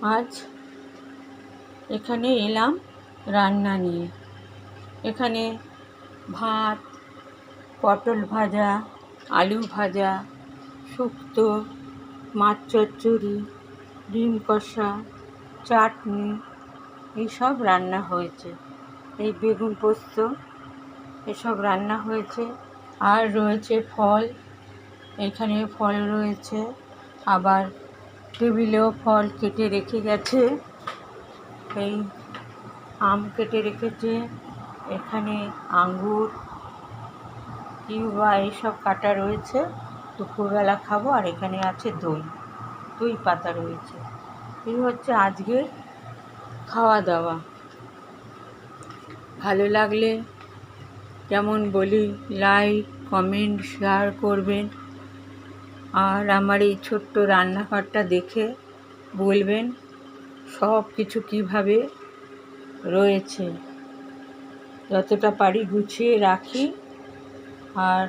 আজ এখানে এলাম রান্না নিয়ে। এখানে ভাত, পটল ভাজা, আলু ভাজা, শুক্তো, মাছ চচ্চড়ি, ডিম কষা, চাটনি এইসব রান্না হয়েছে। এই বেগুন পোস্ত এসব রান্না হয়েছে। আর রয়েছে ফল, এখানে ফল রয়েছে, আবার টেবিলেও ফল কেটে রেখে গেছে। এই আম কেটে রেখেছে, এখানে আঙ্গুর, কিউবা এইসব কাটা রয়েছে, দুপুরবেলা খাবো। আর এখানে আছে দই পাতা রয়েছে। এই হচ্ছে আজকের খাওয়া দাওয়া। ভালো লাগলে যেমন বলি লাইক, কমেন্ট, শেয়ার করবেন। আর আমার এই ছোট্ট রান্নাঘরটা দেখে বলবেন সব কিছু কীভাবে রয়েছে। যতটা পারি গুছিয়ে রাখি, আর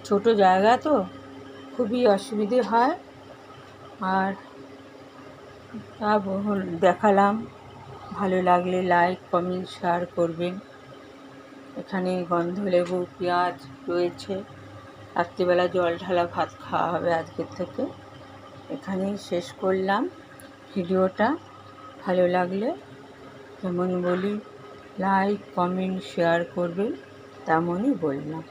ছোট জায়গা তো খুবই অসুবিধে হয়। আর তা দেখালাম, ভালো লাগলে লাইক, কমেন্ট, শেয়ার করবেন। এখানে গন্ধলেবু, পেঁয়াজ রয়েছে। রাত্রিবেলা জল ঢালা ভাত খাওয়া হবে আজকের থেকে। এখানেই শেষ করলাম ভিডিওটা। ভালো লাগলে যেমন বলি লাইক, কমেন্ট, শেয়ার করবেন, তেমনই বললাম।